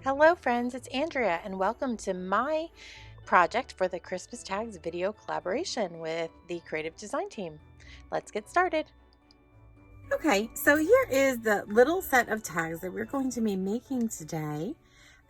Hello friends, it's Andrea and welcome to my project for the Christmas tags video collaboration with the creative design team. Let's get started. Okay, so here is the little set of tags that we're going to be making today.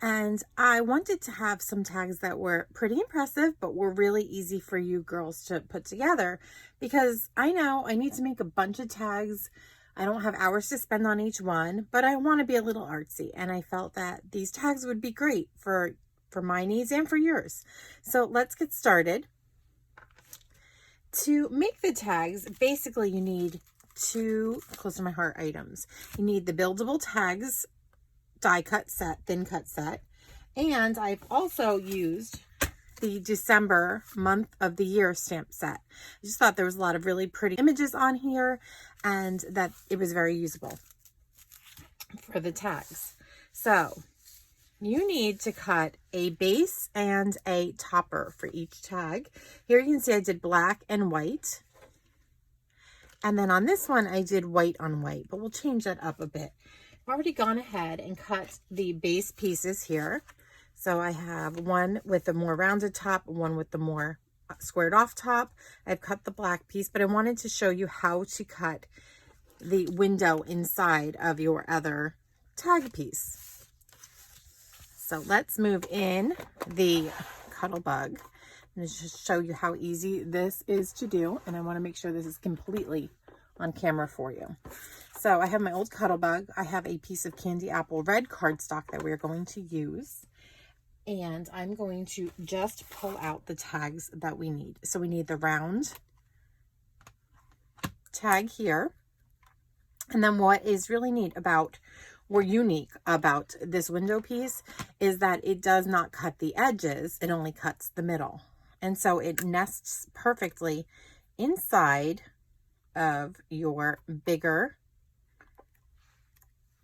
And I wanted to have some tags that were pretty impressive, but were really easy for you girls to put together because I know I need to make a bunch of tags. I don't have hours to spend on each one, but I want to be a little artsy. And I felt that these tags would be great for my needs and for yours. So let's get started. To make the tags, basically you need two close to my heart items. You need the Buildable tags die cut set, thin cut set, and I've also used the December month of the year stamp set. I just thought there was a lot of really pretty images on here and that it was very usable for the tags. So you need to cut a base and a topper for each tag. Here you can see I did black and white. And then on this one, I did white on white, but we'll change that up a bit. I've already gone ahead and cut the base pieces here. So I have one with a more rounded top, one with the more squared off top. I've cut the black piece, but I wanted to show you how to cut the window inside of your other tag piece. So let's move in the Cuttlebug and just show you how easy this is to do. And I want to make sure this is completely on camera for you. So I have my old Cuttlebug. I have a piece of candy apple red cardstock that we're going to use. And I'm going to just pull out the tags that we need. So we need the round tag here. And then what is really neat about or unique about this window piece is that it does not cut the edges. It only cuts the middle. And so it nests perfectly inside of your bigger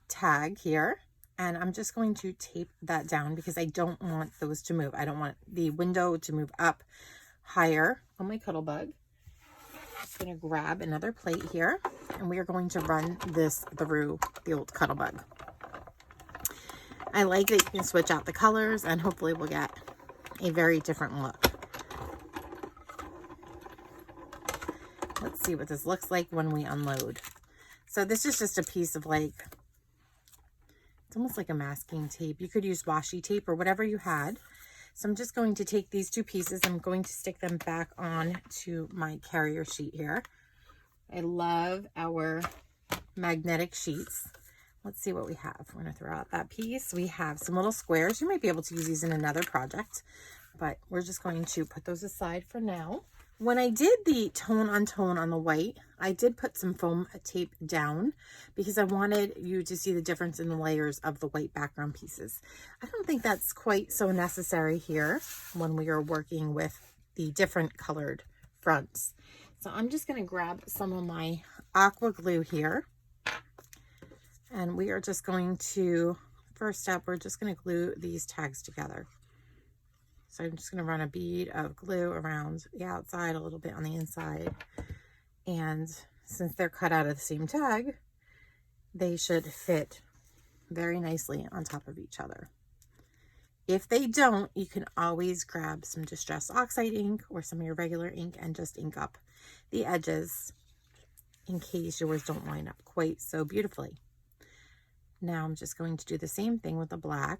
tag here. And I'm just going to tape that down because I don't want those to move. I don't want the window to move up higher on my Cuttlebug. I'm just going to grab another plate here and we are going to run this through the old Cuttlebug. I like that you can switch out the colors and hopefully we'll get a very different look. Let's see what this looks like when we unload. So this is just a piece of it's almost like a masking tape. You could use washi tape or whatever you had. So I'm just going to take these two pieces. I'm going to stick them back on to my carrier sheet here. I love our magnetic sheets. Let's see what we have. We're going to throw out that piece. We have some little squares. You might be able to use these in another project, but we're just going to put those aside for now. When I did the tone on the white, I did put some foam tape down because I wanted you to see the difference in the layers of the white background pieces. I don't think that's quite so necessary here when we are working with the different colored fronts. So I'm just going to grab some of my aqua glue here. And we are just going to, first step, we're just going to glue these tags together. So I'm just going to run a bead of glue around the outside, a little bit on the inside. And since they're cut out of the same tag, they should fit very nicely on top of each other. If they don't, you can always grab some Distress Oxide ink or some of your regular ink and just ink up the edges in case yours don't line up quite so beautifully. Now I'm just going to do the same thing with the black.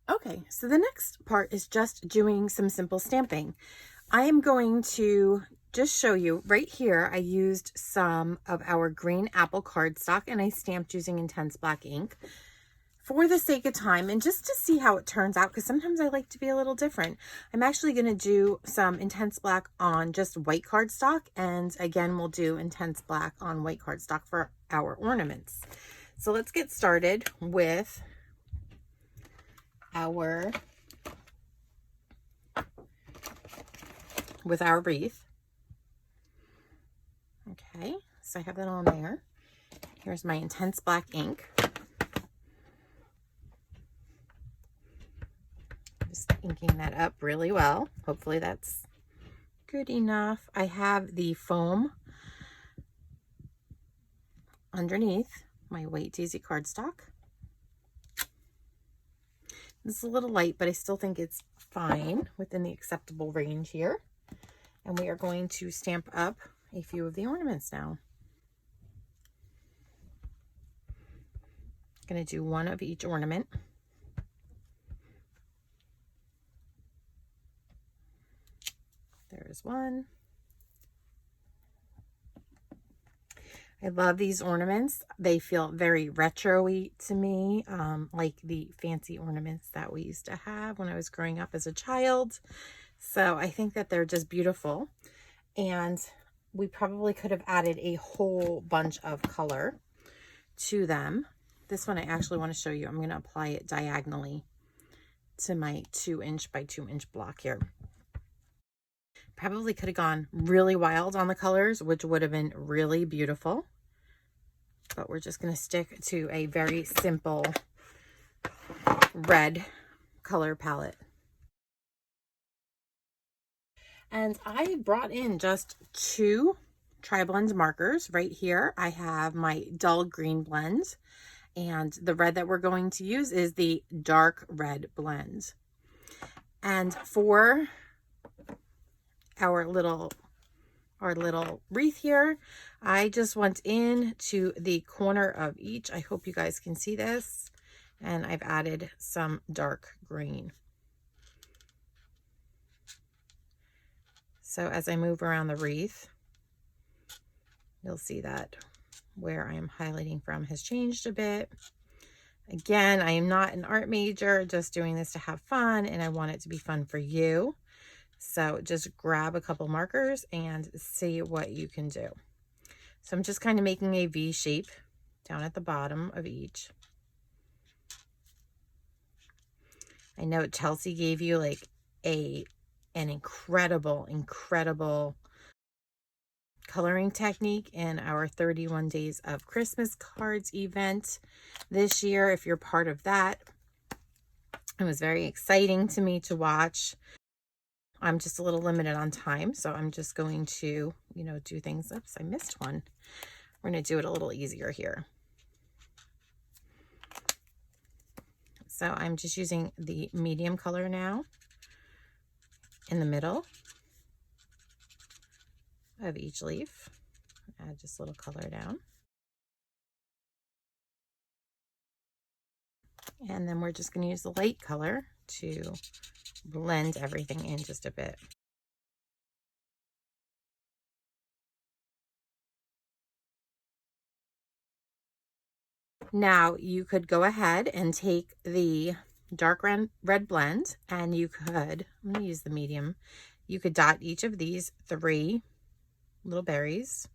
Okay, so the next part is just doing some simple stamping. I am going to just show you right here. I used some of our green apple cardstock and I stamped using intense black ink for the sake of time and just to see how it turns out, because sometimes I like to be a little different. I'm actually going to do some intense black on just white cardstock, and again we'll do intense black on white cardstock for our ornaments. So let's get started with our wreath. Okay, so I have that on there. Here's my intense black ink. Just inking that up really well. Hopefully that's good enough. I have the foam underneath my white daisy cardstock. This is a little light, but I still think it's fine within the acceptable range here. And we are going to stamp up a few of the ornaments now. I'm going to do one of each ornament. There's one. I love these ornaments. They feel very retro-y to me, like the fancy ornaments that we used to have when I was growing up as a child. So I think that they're just beautiful. And we probably could have added a whole bunch of color to them. This one I actually want to show you. I'm going to apply it diagonally to my 2" by 2" block here. Probably could have gone really wild on the colors, which would have been really beautiful. But we're just going to stick to a very simple red color palette. And I brought in just 2 tri-blend markers right here. I have my dull green blend, and the red that we're going to use is the dark red blend. And for our little wreath here, I just went in to the corner of each. I hope you guys can see this. And I've added some dark green. So as I move around the wreath, you'll see that where I am highlighting from has changed a bit. Again, I am not an art major, just doing this to have fun, and I want it to be fun for you. So just grab a couple markers and see what you can do. So I'm just kind of making a V shape down at the bottom of each. I know Chelsea gave you like an incredible coloring technique in our 31 Days of Christmas Cards event this year. If you're part of that, it was very exciting to me to watch. I'm just a little limited on time, so I'm just going to, do things. Oops, I missed one. We're going to do it a little easier here. So I'm just using the medium color now in the middle of each leaf. Add just a little color down. And then we're just going to use the light color to blend everything in just a bit. Now you could go ahead and take the dark red blend, and you could, I'm going to use the medium, you could dot each of these 3 little berries.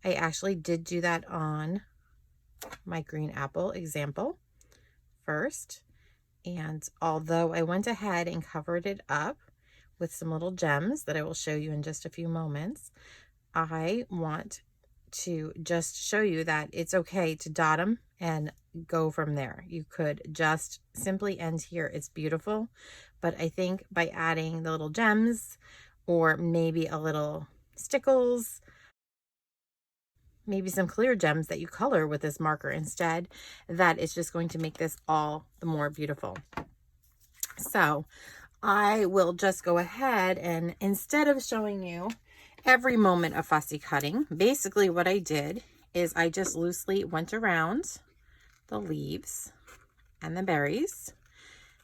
I actually did do that on my green apple example first, and although I went ahead and covered it up with some little gems that I will show you in just a few moments, I want to just show you that it's okay to dot them and go from there. You could just simply end here. It's beautiful, but I think by adding the little gems or maybe a little stickles, maybe some clear gems that you color with this marker instead, that is just going to make this all the more beautiful. So I will just go ahead and, instead of showing you every moment of fussy cutting, basically what I did is I just loosely went around the leaves and the berries,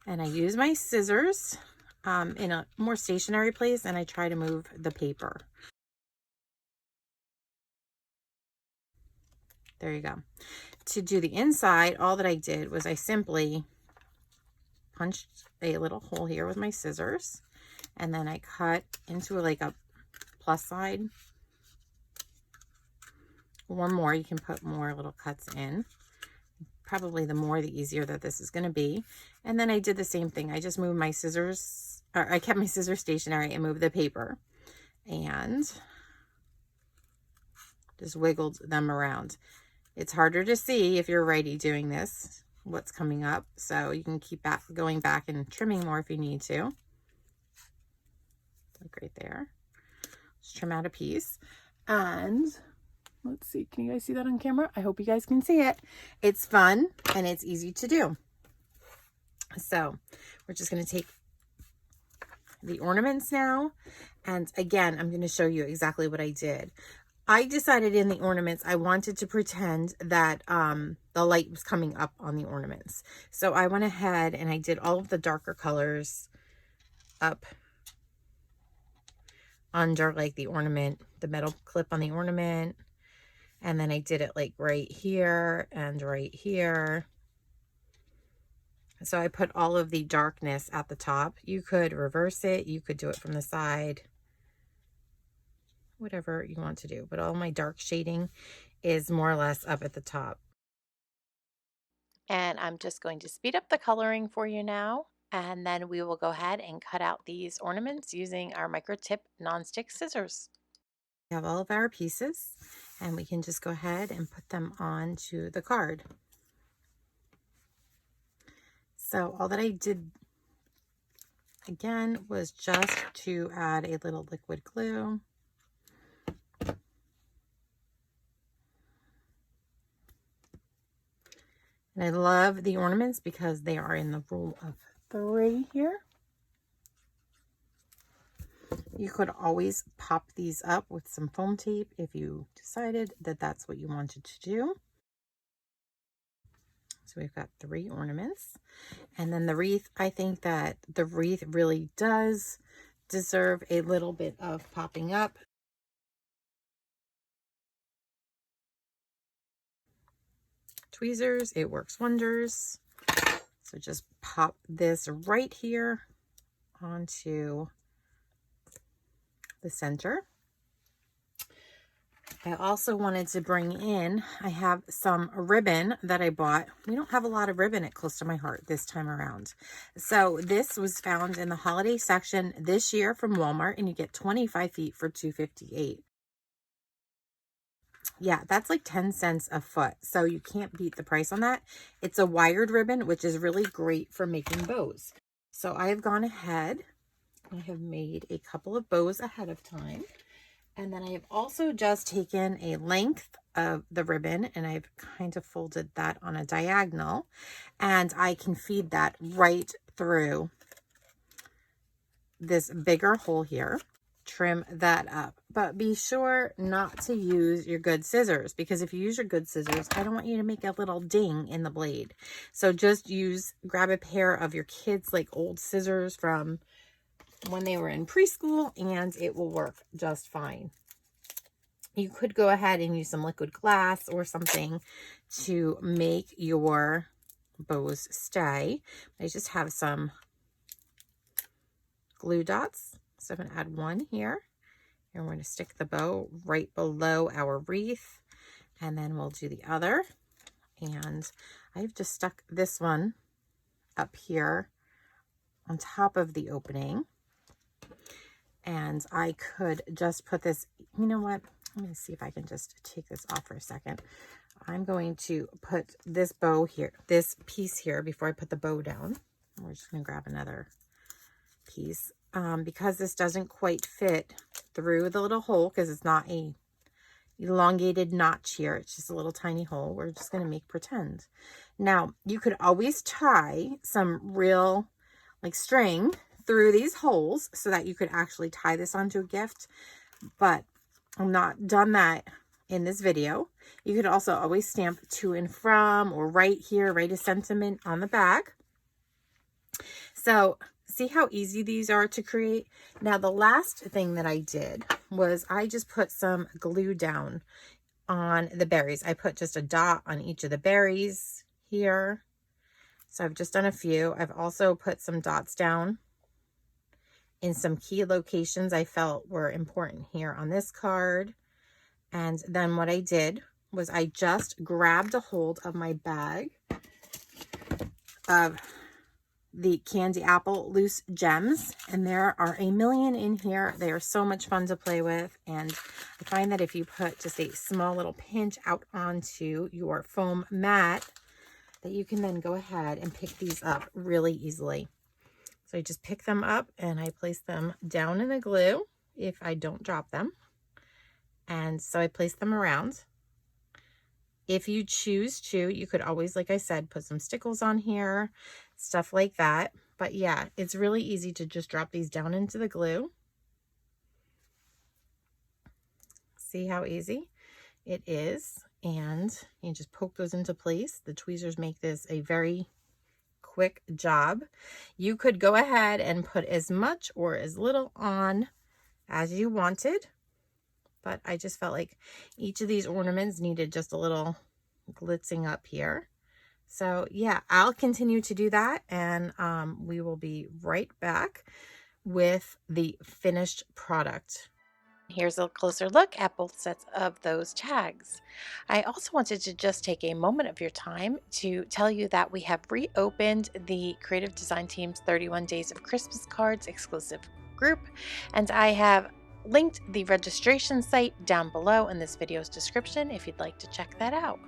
and I use my scissors in a more stationary place, and I try to move the paper. There you go. To do the inside, all that I did was I simply punched a little hole here with my scissors, and then I cut into like a plus side. One more, you can put more little cuts in. Probably the more, the easier that this is going to be. And then I did the same thing. I just moved my scissors, or I kept my scissors stationary and moved the paper, and just wiggled them around. It's harder to see if you're righty doing this, what's coming up. So you can keep going back and trimming more if you need to. Like right there. Just trim out a piece. And Let's see, can you guys see that on camera? I hope you guys can see it. It's fun and it's easy to do. So we're just going to take the ornaments now. And again, I'm going to show you exactly what I did. I decided in the ornaments, I wanted to pretend that the light was coming up on the ornaments. So I went ahead and I did all of the darker colors up under like the ornament, the metal clip on the ornament. And then I did it like right here and right here. So I put all of the darkness at the top. You could reverse it. You could do it from the side. Whatever you want to do. But all my dark shading is more or less up at the top. And I'm just going to speed up the coloring for you now. And then we will go ahead and cut out these ornaments using our micro tip nonstick scissors. We have all of our pieces and we can just go ahead and put them onto the card. So all that I did again was just to add a little liquid glue. And I love the ornaments because they are in the rule of 3 here. You could always pop these up with some foam tape if you decided that that's what you wanted to do. So we've got 3 ornaments. And then the wreath, I think that the wreath really does deserve a little bit of popping up. Tweezers, it works wonders. So just pop this right here onto the center. I also wanted to bring in, I have some ribbon that I bought. We don't have a lot of ribbon at Close to My Heart this time around. So this was found in the holiday section this year from Walmart, and you get 25 feet for $2.58. Yeah, that's like 10 cents a foot. So you can't beat the price on that. It's a wired ribbon, which is really great for making bows. So I have gone ahead. I have made a couple of bows ahead of time. And then I have also just taken a length of the ribbon and I've kind of folded that on a diagonal. And I can feed that right through this bigger hole here. Trim that up. But be sure not to use your good scissors, because if you use your good scissors, I don't want you to make a little ding in the blade. So just grab a pair of your kids' like old scissors from when they were in preschool and it will work just fine. You could go ahead and use some liquid glass or something to make your bows stay. I just have some glue dots. So I'm going to add one here and we're going to stick the bow right below our wreath, and then we'll do the other. And I've just stuck this one up here on top of the opening. And I could just put this, you know what? Let me see if I can just take this off for a second. I'm going to put this bow here, this piece here before I put the bow down. We're just going to grab another piece. Because this doesn't quite fit through the little hole, because it's not a elongated notch here. It's just a little tiny hole. We're just going to make pretend. Now, you could always tie some real like string through these holes so that you could actually tie this onto a gift, but I'm not done that in this video. You could also always stamp to and from, or right here, write a sentiment on the back. So see how easy these are to create? Now, the last thing that I did was I just put some glue down on the berries. I put just a dot on each of the berries here. So I've just done a few. I've also put some dots down in some key locations I felt were important here on this card. And then what I did was I just grabbed a hold of my bag of the Candy Apple Loose Gems, and there are a million in here. They are so much fun to play with, and I find that if you put just a small little pinch out onto your foam mat, that you can then go ahead and pick these up really easily. So I just pick them up and I place them down in the glue if I don't drop them. And so I place them around. If you choose to, you could always, like I said, put some stickles on here, stuff like that. But yeah, it's really easy to just drop these down into the glue. See how easy it is? And you just poke those into place. The tweezers make this a very quick job. You could go ahead and put as much or as little on as you wanted, but I just felt like each of these ornaments needed just a little glitzing up here. So yeah, I'll continue to do that, and we will be right back with the finished product. Here's a closer look at both sets of those tags. I also wanted to just take a moment of your time to tell you that we have reopened the Creative Design Team's 31 Days of Christmas Cards exclusive group, and I have linked the registration site down below in this video's description if you'd like to check that out.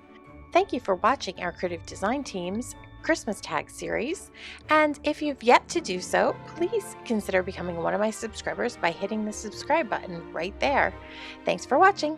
Thank you for watching our Creative Design Team's Christmas tag series, and if you've yet to do so, please consider becoming one of my subscribers by hitting the subscribe button right there. Thanks for watching.